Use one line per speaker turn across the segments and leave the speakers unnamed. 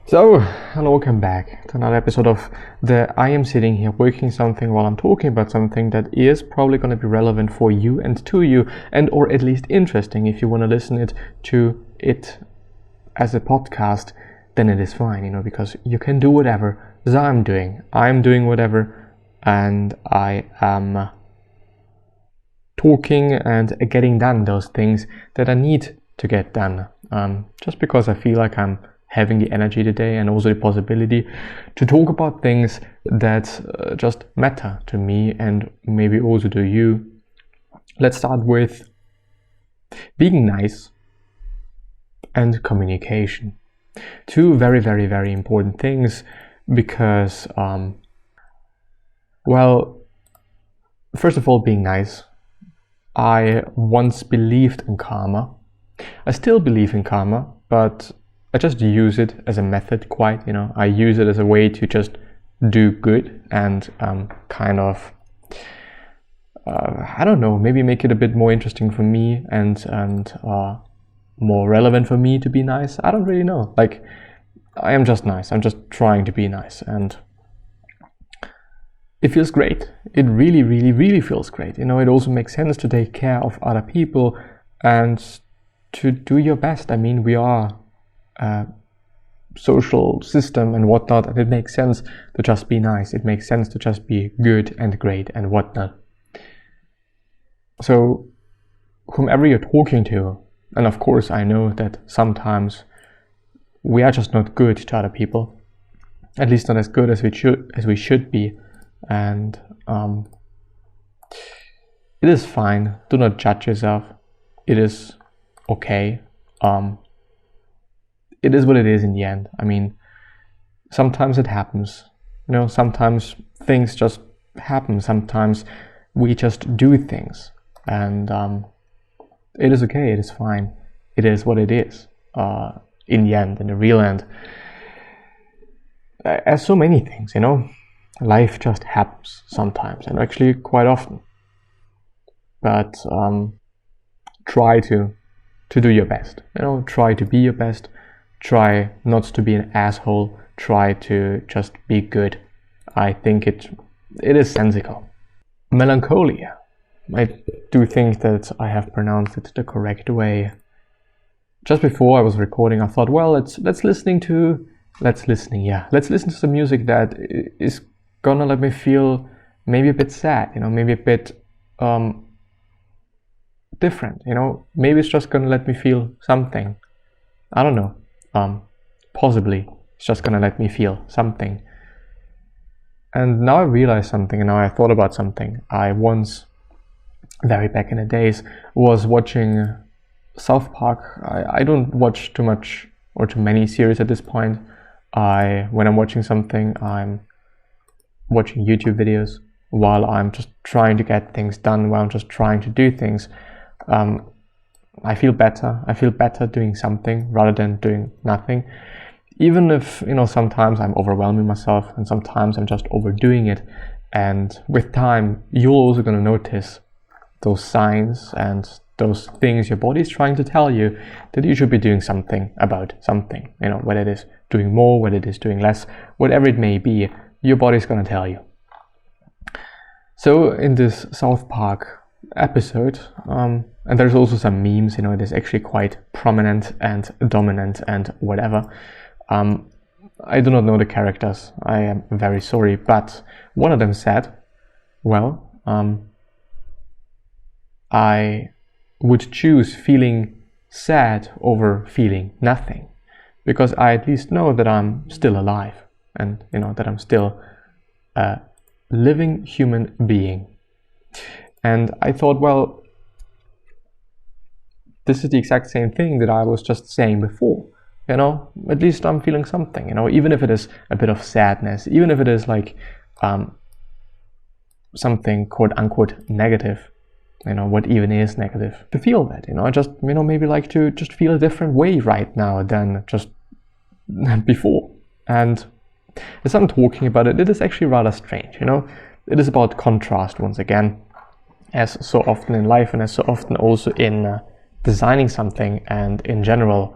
So, hello, welcome back to another episode of I am sitting here working something while I'm talking about something that is probably going to be relevant for you and to you, and or at least interesting if you want to listen to it as a podcast. Then it is fine, because you can do whatever as I'm doing whatever, and I am talking and getting done those things that I need to get done, just because I feel like I'm having the energy today and also the possibility to talk about things that just matter to me and maybe also to you. Let's start with being nice and communication. Two very, very, very important things because, first of all, being nice. I once believed in karma. I still believe in karma, but I just use it as a method I use it as a way to just do good and maybe make it a bit more interesting for me and more relevant for me to be nice. I don't really know. I am just nice. I'm just trying to be nice, and it feels great. It really, really, really feels great. It also makes sense to take care of other people and to do your best. I mean, we are a social system and whatnot, and it makes sense to just be nice. It makes sense to just be good and great and whatnot. So whomever you're talking to, and of course I know that sometimes we are just not good to other people, at least not as good as we should be, and it is fine. Do not judge yourself. It is okay. It is what it is in the end. I mean, sometimes it happens. Sometimes things just happen. Sometimes we just do things, and it is okay. It is fine. It is what it is. In the end, in the real end, as so many things, life just happens sometimes, and actually quite often. But try to do your best. Try to be your best. Try not to be an asshole. Try to just be good. I think it is sensical. Melancholia. I do think that I have pronounced it the correct way. Just before I was recording, I thought, well, let's listen to some music that is gonna let me feel maybe a bit sad, maybe a bit different, maybe it's just gonna let me feel something. I don't know. Possibly it's just gonna let me feel something. And now I realized something, and now I thought about something. I once, very back in the days, was watching South Park. I don't watch too much or too many series at this point. When I'm watching something, I'm watching YouTube videos while I'm just trying to get things done, while I'm just trying to do things. I feel better. I feel better doing something rather than doing nothing. Even if, sometimes I'm overwhelming myself and sometimes I'm just overdoing it. And with time, you're also going to notice those signs and those things your body's trying to tell you that you should be doing something about something. Whether it is doing more, whether it is doing less, whatever it may be, your body's going to tell you. So in this South Park episode, and there's also some memes, it is actually quite prominent and dominant and whatever. I do not know the characters, I am very sorry, but one of them said, I would choose feeling sad over feeling nothing, because I at least know that I'm still alive and that I'm still a living human being. And I thought, well, this is the exact same thing that I was just saying before. At least I'm feeling something, even if it is a bit of sadness, even if it is like something quote unquote negative, what even is negative, to feel that, I just, maybe like to just feel a different way right now than just before. And as I'm talking about it, it is actually rather strange, it is about contrast once again, as so often in life and as so often also in designing something and in general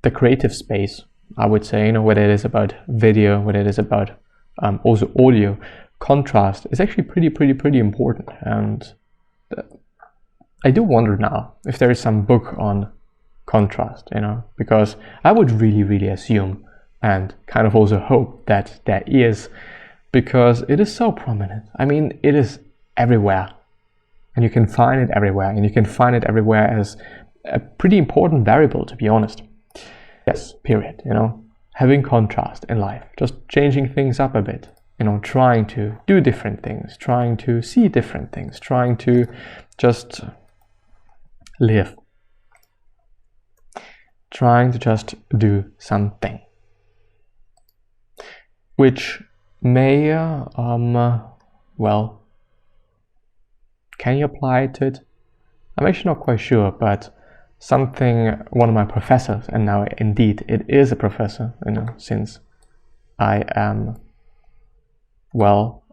the creative space, I would say, whether it is about video, whether it is about also audio, contrast is actually pretty important. And I do wonder now if there is some book on contrast, because I would really assume and kind of also hope that there is, because it is so prominent. I mean, it is everywhere, and you can find it everywhere, and you can find it everywhere as a pretty important variable, to be honest. Yes, period, having contrast in life, just changing things up a bit, trying to do different things, trying to see different things, trying to just live, trying to just do something, which may, well, can you apply to it? I'm actually not quite sure, but something one of my professors, and now indeed it is a professor, since I am, well,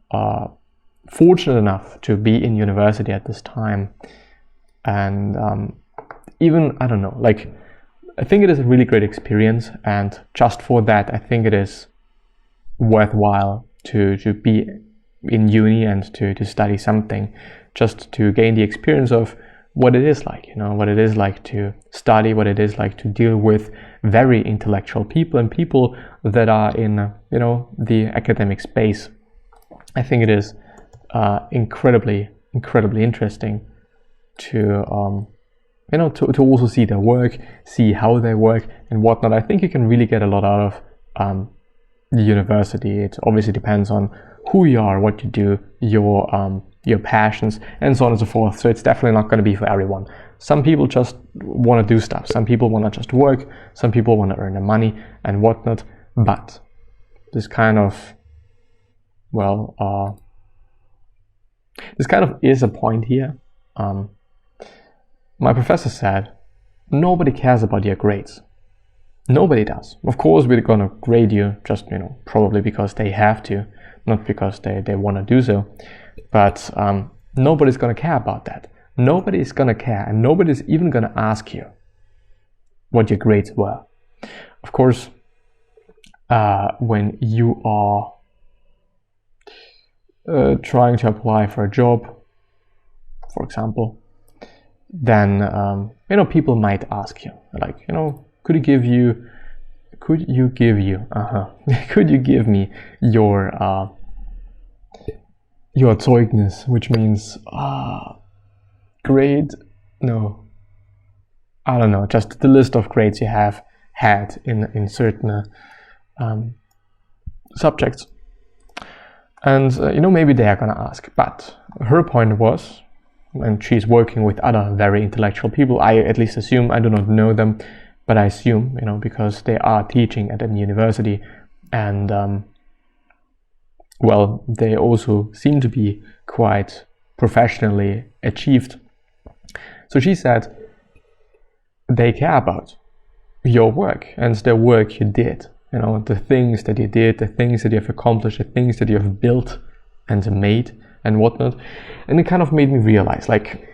fortunate enough to be in university at this time, and even, I don't know, like, I think it is a really great experience, and just for that I think it is worthwhile to be in uni and to study something, just to gain the experience of what it is like, what it is like to study, what it is like to deal with very intellectual people and people that are in, the academic space. I think it is incredibly interesting to, to also see their work, see how they work and whatnot. I think you can really get a lot out of the university. It obviously depends on who you are, what you do, your passions, and so on and so forth. So it's definitely not going to be for everyone. Some people just want to do stuff. Some people want to just work. Some people want to earn the money and whatnot. But this kind of, well, this kind of is a point here. My professor said, nobody cares about your grades. Nobody does. Of course, we're going to grade you just, probably because they have to, not because they want to do so. But nobody's going to care about that. Nobody's going to care, and nobody's even going to ask you what your grades were. Of course, when you are trying to apply for a job, for example, then people might ask you, like, could you give me your Zeugnis, which means grade, no, I don't know, just the list of grades you have had in certain subjects. And maybe they are gonna ask, but her point was, and she's working with other very intellectual people, I at least assume, I do not know them, but I assume, because they are teaching at a university, and well, they also seem to be quite professionally achieved. So she said they care about your work and the work you did, the things that you did, the things that you have accomplished, the things that you have built and made and whatnot. And it kind of made me realize, like,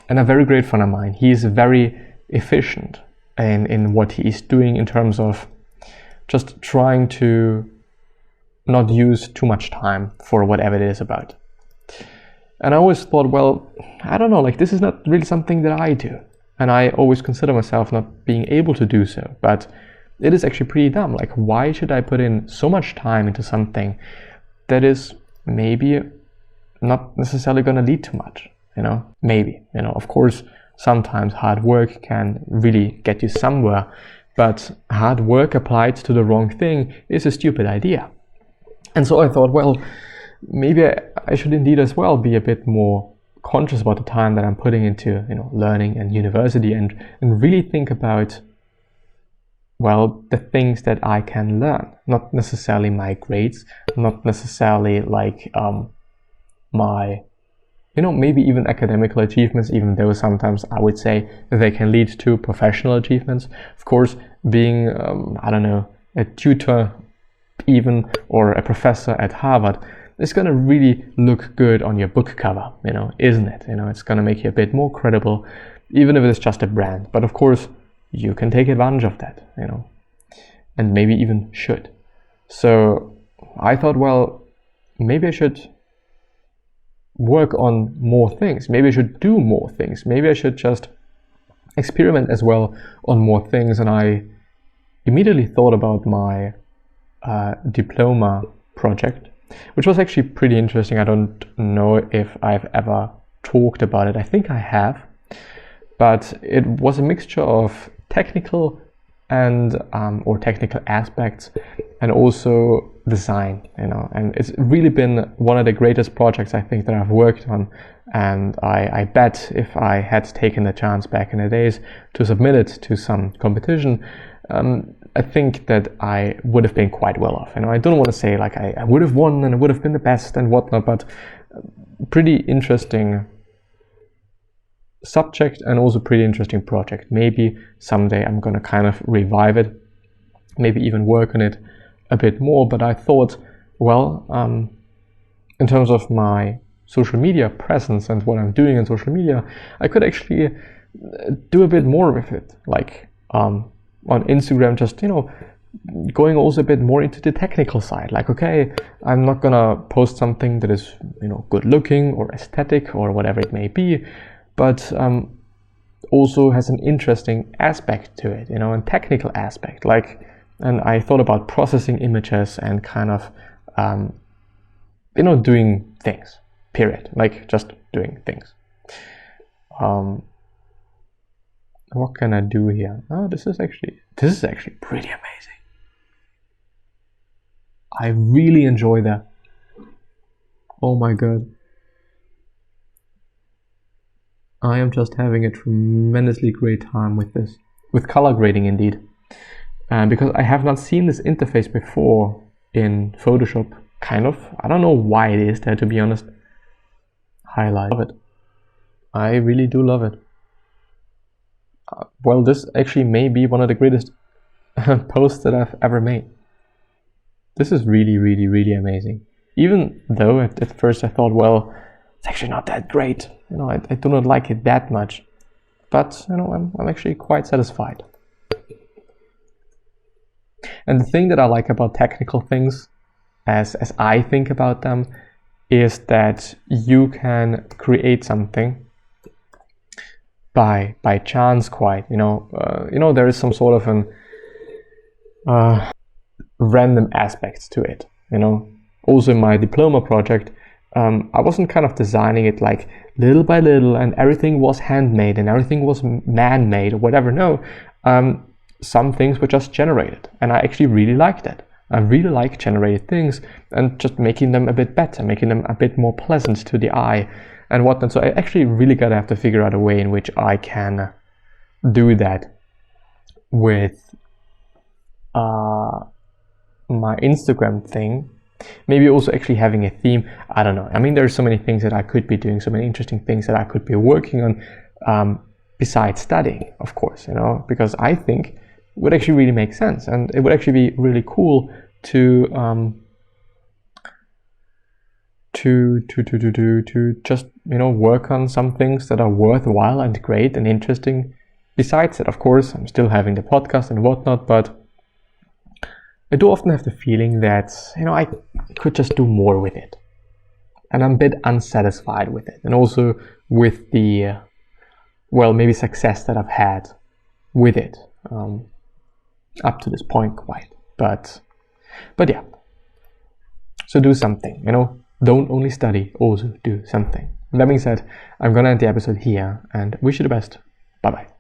and a very great friend of mine, he is very efficient in what he is doing in terms of just trying to not use too much time for whatever it is about. And I always thought, well, I don't know, like, this is not really something that I do. And I always consider myself not being able to do so. But it is actually pretty dumb. Like, why should I put in so much time into something that is maybe not necessarily going to lead to much, Maybe, of course, sometimes hard work can really get you somewhere. But hard work applied to the wrong thing is a stupid idea. And so I thought, well, maybe I should indeed as well be a bit more conscious about the time that I'm putting into, learning and university, and really think about, well, the things that I can learn, not necessarily my grades, not necessarily like my, maybe even academical achievements, even though sometimes I would say they can lead to professional achievements. Of course, being, I don't know, a tutor even, or a professor at Harvard, it's going to really look good on your book cover, isn't it? It's going to make you a bit more credible, even if it's just a brand. But of course, you can take advantage of that, you know, and maybe even should. So I thought, well, maybe I should work on more things. Maybe I should do more things. Maybe I should just experiment as well on more things. And I immediately thought about my diploma project, which was actually pretty interesting. I don't know if I've ever talked about it. I think I have, but it was a mixture of technical and or technical aspects and also design, you know, and it's really been one of the greatest projects I think that I've worked on. And I bet if I had taken the chance back in the days to submit it to some competition, I think that I would have been quite well off. You know, I don't want to say like I would have won and it would have been the best and whatnot, but pretty interesting subject and also pretty interesting project. Maybe someday I'm going to kind of revive it, maybe even work on it a bit more. But I thought, well, in terms of my social media presence and what I'm doing on social media, I could actually do a bit more with it, like on Instagram, just, you know, going also a bit more into the technical side. Like, okay, I'm not gonna post something that is, you know, good looking or aesthetic or whatever it may be, but also has an interesting aspect to it, you know, and technical aspect. Like, and I thought about processing images and kind of, you know, doing things, period, like just doing things. What can I do here? Oh, this is actually pretty amazing. I really enjoy that. Oh my god. I am just having a tremendously great time with this. With color grading indeed. Because I have not seen this interface before in Photoshop, kind of. I don't know why it is there, to be honest. Highlight. Love it. I really do love it. Well, this actually may be one of the greatest posts that I've ever made. This is really, really, really amazing. Even though at first I thought, well, it's actually not that great. You know, I do not like it that much. But, you know, I'm actually quite satisfied. And the thing that I like about technical things, as I think about them, is that you can create something by chance, quite, you know, there is some sort of an random aspects to it, you know. Also in my diploma project, I wasn't kind of designing it like little by little and everything was handmade and everything was man-made or whatever. No, some things were just generated, and I actually really liked it. I really like generated things and just making them a bit better, making them a bit more pleasant to the eye and whatnot. So I actually really gotta have to figure out a way in which I can do that with my Instagram thing. Maybe also actually having a theme. I don't know. I mean, there's so many things that I could be doing, so many interesting things that I could be working on besides studying, of course, you know, because I think it would actually really make sense, and it would actually be really cool to just, you know, work on some things that are worthwhile and great and interesting. Besides it, of course, I'm still having the podcast and whatnot, but I do often have the feeling that, you know, I could just do more with it, and I'm a bit unsatisfied with it, and also with the well, maybe success that I've had with it up to this point, quite. But yeah. So do something, you know. Don't only study, also do something. That being said, I'm gonna end the episode here and wish you the best. Bye bye.